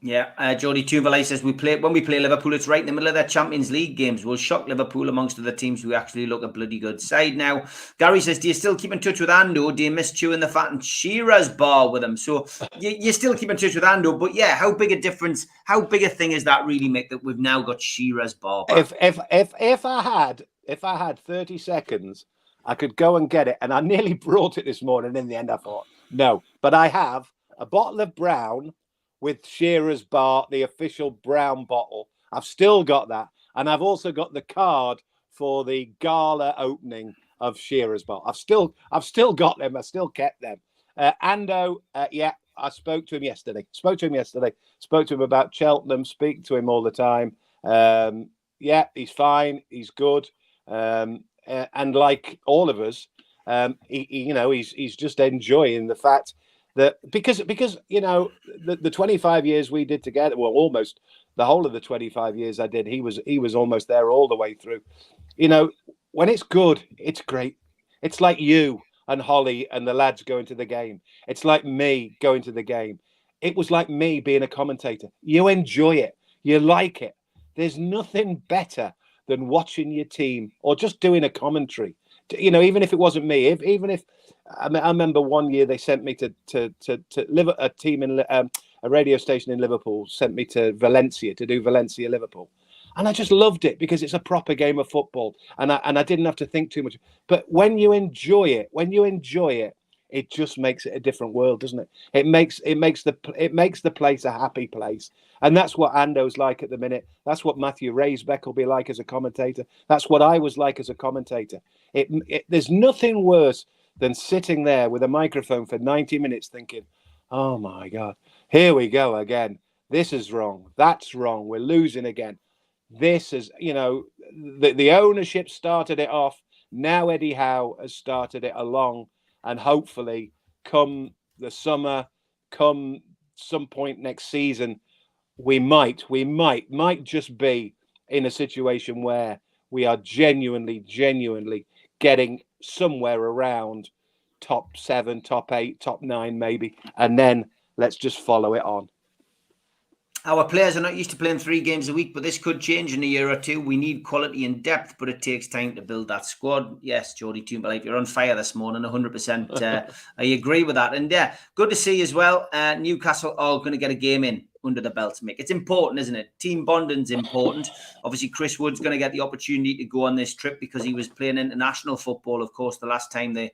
Yeah, Jody Toonvalley says when we play Liverpool, it's right in the middle of their Champions League games. We'll shock Liverpool amongst other teams who actually look a bloody good side. Now, Gary says, do you still keep in touch with Ando? Do you miss chewing the fat and Shearer's bar with him? So you still keep in touch with Ando, but yeah, how big a thing is that really, Mick, that we've now got Shearer's bar back? If I had 30 seconds, I could go and get it, and I nearly brought it this morning. In the end, I thought no, but I have a bottle of brown with Shearer's bar, the official brown bottle. I've still got that. And I've also got the card for the gala opening of Shearer's bar. I've still got them. I still kept them. Ando, I spoke to him yesterday. Spoke to him about Cheltenham, speak to him all the time. He's fine. He's good. And like all of us, he's just enjoying the fact that because the 25 years we did together, well, almost the whole of the 25 years I did, he was almost there all the way through. When it's good, it's great. It's like you and Holly and the lads going to the game. It's like me going to the game. It was like me being a commentator. You enjoy it. You like it. There's nothing better than watching your team or just doing a commentary. Even if it wasn't me, I remember one year they sent me to live a team in a radio station in Liverpool, sent me to Valencia to do Valencia Liverpool. And I just loved it because it's a proper game of football. And I didn't have to think too much. But when you enjoy it, it just makes it a different world, doesn't it? It makes the place a happy place. And that's what Ando's like at the minute. That's what Matthew Raisbeck will be like as a commentator. That's what I was like as a commentator. There's nothing worse than sitting there with a microphone for 90 minutes thinking, Oh my God. Here we go again. This is wrong. That's wrong. We're losing again. This is, the ownership started it off. Now Eddie Howe has started it along. And hopefully, come the summer, come some point next season, we might just be in a situation where we are genuinely getting somewhere around top 7, top 8, top 9, maybe, and then let's just follow it on. Our players are not used to playing 3 games a week, but this could change in a year or two. We need quality and depth, but it takes time to build that squad. Yes, Geordie Toomper, you're on fire this morning, 100%. I agree with that. And yeah, good to see as well. Newcastle are going to get a game in under the belt, Mick. It's important, isn't it? Team bonding's important. Obviously, Chris Wood's going to get the opportunity to go on this trip because he was playing international football, of course, the last time they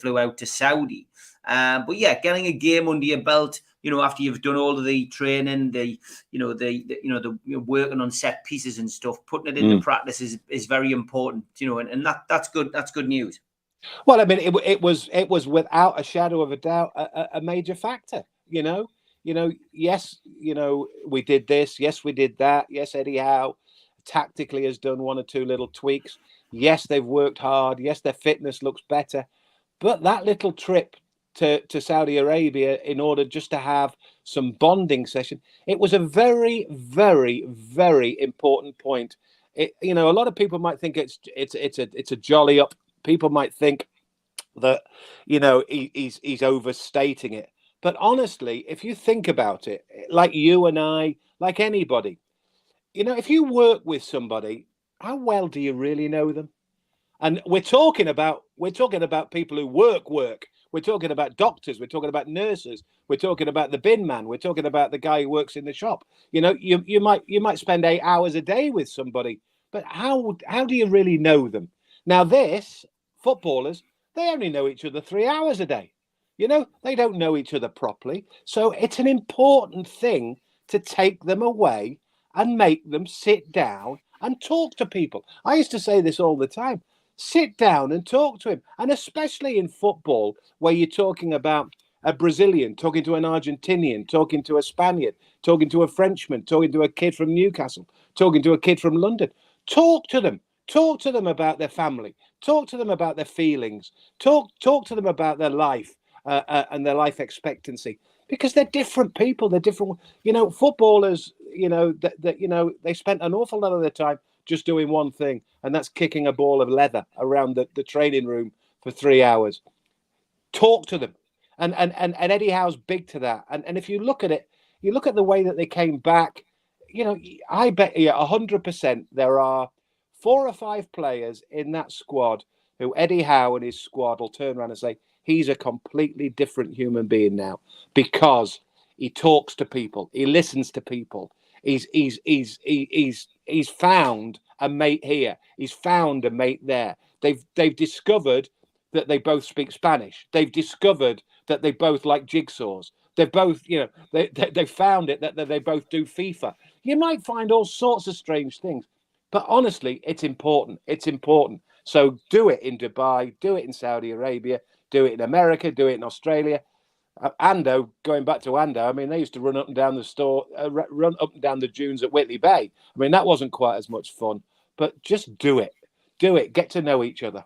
flew out to Saudi. But yeah, getting a game under your belt, after you've done all of the training, the working on set pieces and stuff, putting it into practice is very important, and that's good. That's good news. Well, I mean, it was without a shadow of a doubt a major factor. Yes, we did this. Yes, we did that. Yes, Eddie Howe tactically has done 1 or 2 little tweaks. Yes, they've worked hard. Yes, their fitness looks better. But that little trip to Saudi Arabia in order just to have some bonding session, it was a very, very, very important point. A lot of people might think it's a jolly up. People might think that he's overstating it. But honestly, if you think about it, like you and I, like anybody, if you work with somebody, how well do you really know them? And we're talking about people who work. We're talking about doctors. We're talking about nurses. We're talking about the bin man. We're talking about the guy who works in the shop. You might spend 8 hours a day with somebody, but how do you really know them? Now, footballers, they only know each other 3 hours a day. They don't know each other properly. So it's an important thing to take them away and make them sit down and talk to people. I used to say this all the time. Sit down and talk to him. And especially in football, where you're talking about a Brazilian, talking to an Argentinian, talking to a Spaniard, talking to a Frenchman, talking to a kid from Newcastle, talking to a kid from London. Talk to them. Talk to them about their family. Talk to them about their feelings. Talk to them about their life and their life expectancy. Because they're different people. They're different. Footballers, they spent an awful lot of their time just doing one thing, and that's kicking a ball of leather around the training room for 3 hours. Talk to them. And Eddie Howe's big to that. And if you look at it, you look at the way that they came back, I bet 100% there are 4 or 5 players in that squad who Eddie Howe and his squad will turn around and say, he's a completely different human being now because he talks to people. He listens to people. He's found a mate here. He's found a mate there. They've discovered that they both speak Spanish. They've discovered that they both like jigsaws. They're both, they found it that they both do FIFA. You might find all sorts of strange things, but honestly, it's important. It's important. So do it in Dubai, do it in Saudi Arabia, do it in America, do it in Australia. Ando, going back to Ando, I mean, they used to run up and down run up and down the dunes at Whitley Bay. I mean, that wasn't quite as much fun, but just do it. Do it. Get to know each other.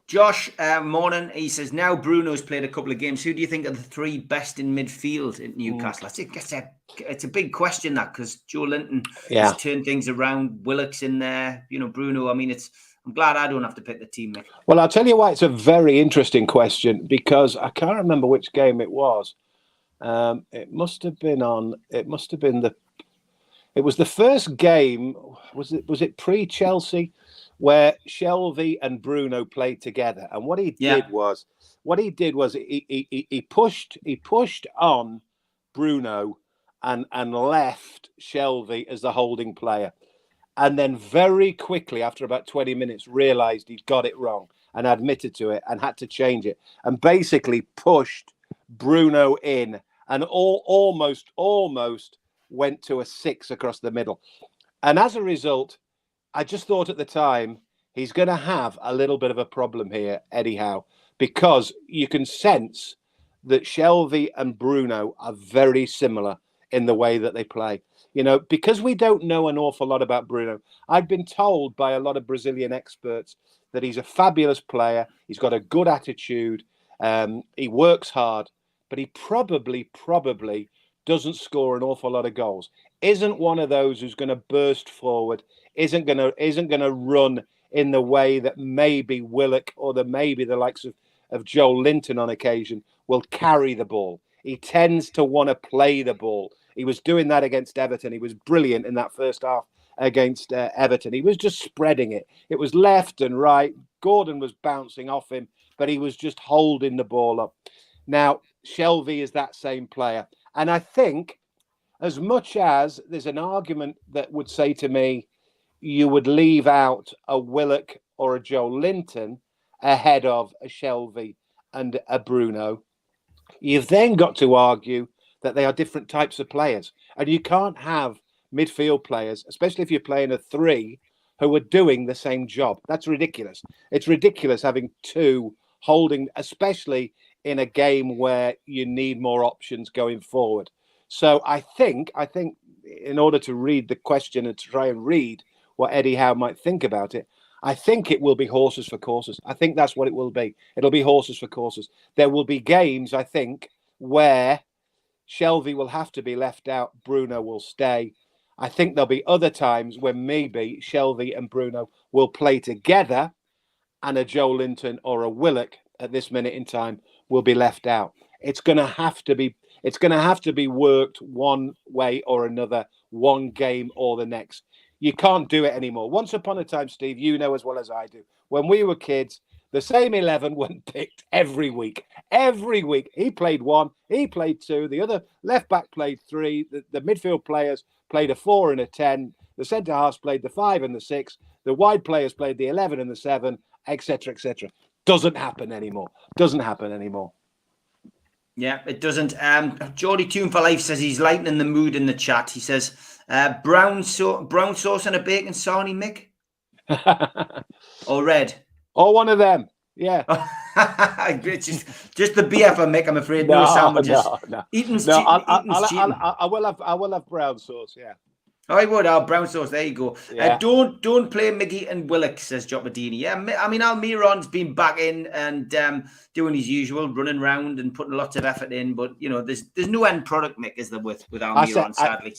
Josh, morning. He says, now Bruno's played a couple of games. Who do you think are the 3 best in midfield at Newcastle? It's a big question, that, because Joe Linton has turned things around. Willock's in there. Bruno, I mean, I'm glad I don't have to pick the team, Mick. Well, I'll tell you why it's a very interesting question, because I can't remember which game it was. It was the first game. Was it pre-Chelsea, where Shelvey and Bruno played together? And what he did was he pushed on Bruno and left Shelvey as the holding player. And then very quickly, after about 20 minutes, realised he'd got it wrong and admitted to it and had to change it, and basically pushed Bruno in and almost went to a 6 across the middle. And as a result, I just thought at the time, he's going to have a little bit of a problem here, Eddie Howe, because you can sense that Shelvey and Bruno are very similar in the way that they play. You know, because we don't know an awful lot about Bruno. I've been told by a lot of Brazilian experts that he's a fabulous player. He's got a good attitude. He works hard, but he probably doesn't score an awful lot of goals. Isn't one of those who's going to burst forward. Isn't going to run in the way that maybe Willock or maybe the likes of Joel Linton on occasion will carry the ball. He tends to want to play the ball. He was doing that against Everton. He was brilliant in that first half against Everton. He was just spreading it. It was left and right. Gordon was bouncing off him, but he was just holding the ball up. Now, Shelvey is that same player. And I think as much as there's an argument that would say to me, you would leave out a Willock or a Joe Linton ahead of a Shelvey and a Bruno, you've then got to argue that they are different types of players. And you can't have midfield players, especially if you're playing a three, who are doing the same job. That's ridiculous. It's ridiculous having two holding, especially in a game where you need more options going forward. So I think in order to read the question and to try and read what Eddie Howe might think about it, I think it will be horses for courses. I think that's what it will be. It'll be horses for courses. There will be games, I think, where Shelvey will have to be left out. Bruno will stay. I think there'll be other times when maybe Shelvey and Bruno will play together and a Joe Linton or a Willock at this minute in time will be left out. It's going to have to be worked one way or another, one game or the next. You can't do it anymore. Once upon a time, Steve, you know as well as I do, when we were kids, the same 11 went picked every week. Every week. He played one, he played two, the other left back played three, the midfield players played a 4 and a 10, the centre halves played the 5 and the 6, the wide players played the 11 and the 7, etc., etc. Doesn't happen anymore. Yeah, it doesn't. Geordie Tune for Life says he's lightening the mood in the chat. He says, brown sauce and a bacon sarnie, Mick? Or red? Or one of them, yeah. just the beer for Mick, I'm afraid. No sandwiches. No. Eating's I will have brown sauce, yeah. I would. Brown sauce. There you go. Yeah. Don't play Miggy and Willock, says Jopadini. Yeah, I mean, Almiron's been back in and doing his usual, running around and putting lots of effort in. But you know, there's no end product, Mick, is there with Almiron? Sadly,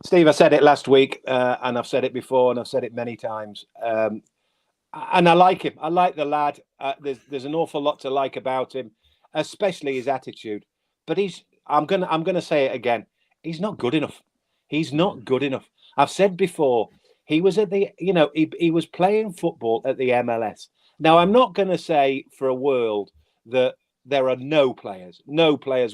Steve, I said it last week, and I've said it before, and I've said it many times. And I like him. I like the lad. There's an awful lot to like about him, especially his attitude. But I'm gonna say it again. He's not good enough. He's not good enough. I've said before, he was he was playing football at the MLS. Now, I'm not going to say for a world that there are no players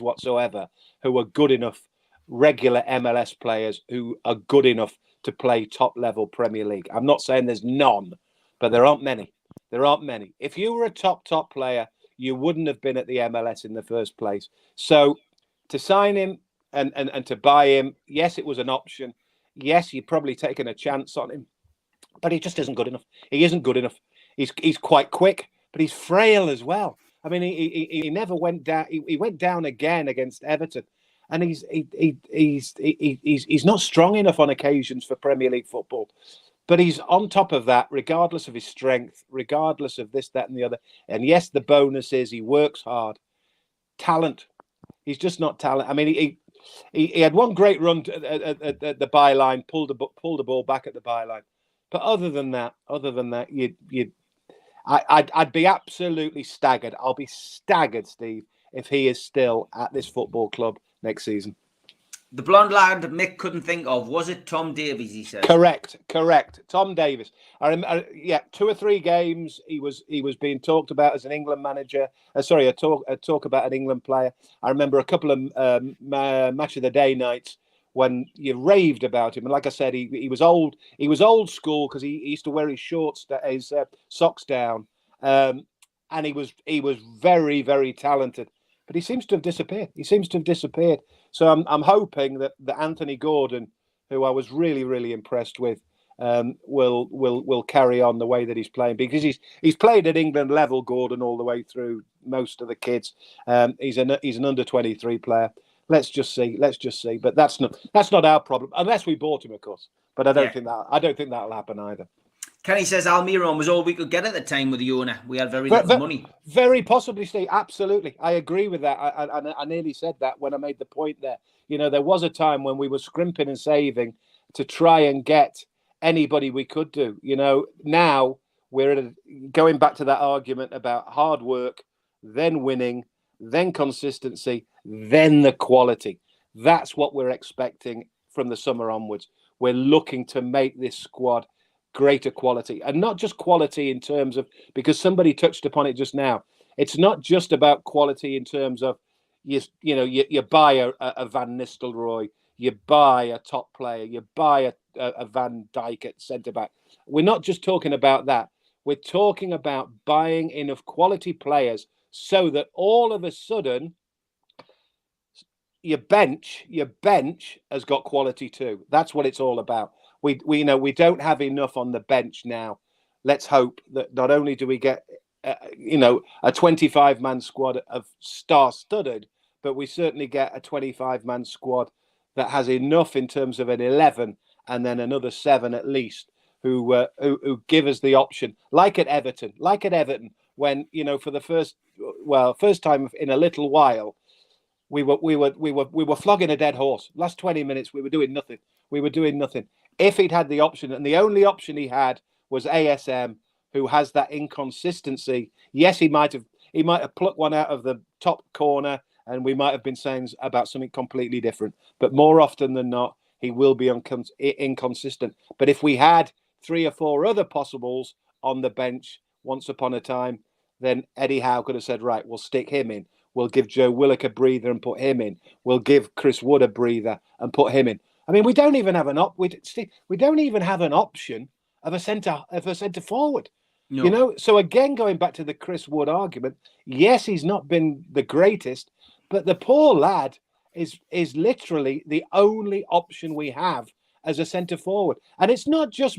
whatsoever who are good enough, regular MLS players who are good enough to play top level Premier League. I'm not saying there's none, but there aren't many. If you were a top player, you wouldn't have been at the MLS in the first place. So to sign him, and to buy him, yes, it was an option. Yes, you'd probably taken a chance on him, but he just isn't good enough. He isn't good enough. He's quite quick, but he's frail as well. I mean, he never went down. He went down again against Everton, and he's not strong enough on occasions for Premier League football. But he's on top of that, regardless of his strength, regardless of this, that, and the other. And yes, the bonus is he works hard. Talent. He's just not talent. I mean, he had one great run at the byline, pulled the ball back at the byline. But other than that, I'd be absolutely staggered. I'll be staggered, Steve, if he is still at this football club next season. The blonde lad Mick couldn't think of, was it Tom Davies, he said? Correct. Tom Davies. I remember, 2 or 3 games he was being talked about as an England manager. A talk about an England player. I remember a couple of match of the day nights when you raved about him. And like I said, he was old. He was old school because he used to wear his his socks down. And he was very, very talented. But he seems to have disappeared. So I'm hoping that Anthony Gordon, who I was really, really impressed with, will carry on the way that he's playing, because he's played at England level, Gordon, all the way through most of the kids. He's an under 23 player. Let's just see. But that's not our problem, unless we bought him, of course. But I don't think that'll happen either. Kenny says Almiron was all we could get at the time with the owner. We had very little money. Very possibly, Steve. Absolutely. I agree with that. I nearly said that when I made the point there. There was a time when we were scrimping and saving to try and get anybody we could do. Now we're going back to that argument about hard work, then winning, then consistency, then the quality. That's what we're expecting from the summer onwards. We're looking to make this squad greater quality, and not just quality in terms of, because somebody touched upon it just now. It's not just about quality in terms of you buy a Van Nistelrooy, you buy a top player, you buy a Van Dijk at centre back. We're not just talking about that. We're talking about buying enough quality players so that all of a sudden your bench has got quality too. That's what it's all about. We don't have enough on the bench now. Let's hope that not only do we get a 25-man squad of star-studded, but we certainly get a 25-man squad that has enough in terms of an 11 and then another 7 at least who give us the option, like at Everton, when for the first time in a little while, we were flogging a dead horse. Last 20 minutes, we were doing nothing. If he'd had the option, and the only option he had was ASM, who has that inconsistency. Yes, he might have plucked one out of the top corner, and we might have been saying about something completely different. But more often than not, he will be inconsistent. But if we had 3 or 4 other possibles on the bench once upon a time, then Eddie Howe could have said, right, we'll stick him in. We'll give Joe Willock a breather and put him in. We'll give Chris Wood a breather and put him in. I mean, we don't even have an option of a centre forward. No. So again, going back to the Chris Wood argument, yes, he's not been the greatest, but the poor lad is literally the only option we have as a centre forward. And it's not just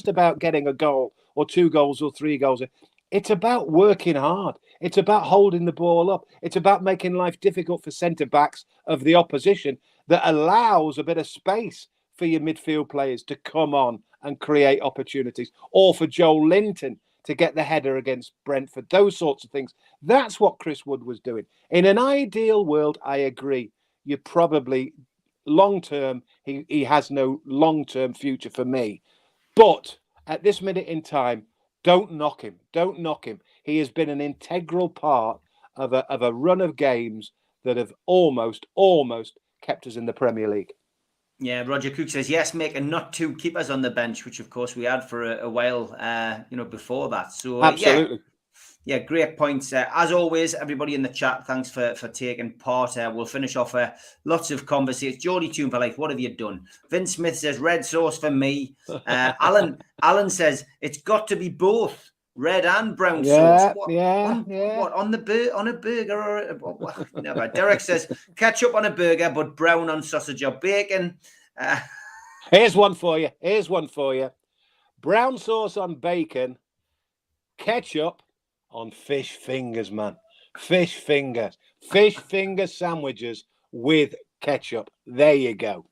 about getting a goal or 2 goals or 3 goals. It's about working hard. It's about holding the ball up. It's about making life difficult for centre backs of the opposition that allows a bit of space for your midfield players to come on and create opportunities, or for Joel Linton to get the header against Brentford, those sorts of things. That's what Chris Wood was doing. In an ideal world, I agree. You probably long-term, he has no long-term future for me. But at this minute in time, don't knock him. Don't knock him. He has been an integral part of a run of games that have almost kept us in the Premier League. Yeah, Roger Cook says, yes, Mick, and not 2 keepers on the bench, which of course we had for a while, before that. So absolutely. Yeah, great points. As always, everybody in the chat, thanks for taking part. We'll finish off lots of conversations. Geordie Tune for Life, what have you done? Vince Smith says, red sauce for me. Alan says, it's got to be both. Red and brown sauce. What, on a burger or never. Derek says ketchup on a burger, but brown on sausage or bacon. Here's one for you. Brown sauce on bacon, ketchup on fish fingers, man. Fish finger sandwiches with ketchup. There you go.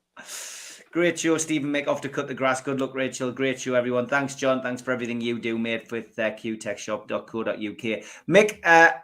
Great show, Stephen Mick, off to cut the grass. Good luck, Rachel. Great show, everyone. Thanks, John. Thanks for everything you do, mate, with qtechshop.co.uk. Mick,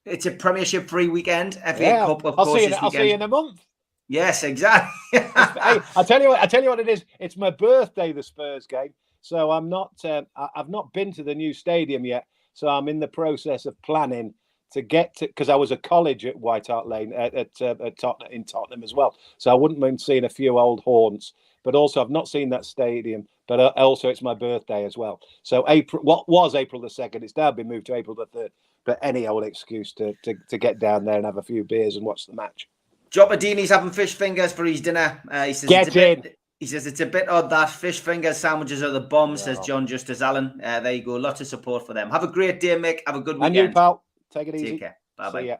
it's a Premiership free weekend. FA Cup, of course, this weekend. I'll see you in a month. Yes, exactly. Hey, I'll tell you what it is. It's my birthday, the Spurs game. So I've not been to the new stadium yet. So I'm in the process of planning to get to, because I was at college at White Hart Lane at Tottenham, in Tottenham as well. So I wouldn't mind seeing a few old haunts, but also I've not seen that stadium. But also it's my birthday as well. So what was April the 2nd, it's now been moved to April the 3rd. But any old excuse to get down there and have a few beers and watch the match. Jopadini's having fish fingers for his dinner. He says he says it's a bit odd that fish fingers sandwiches are the bomb, says John Justice Allen. There you go. Lots of support for them. Have a great day, Mick. Have a good weekend. And you, pal. Take it easy. Take care. Bye-bye. See ya.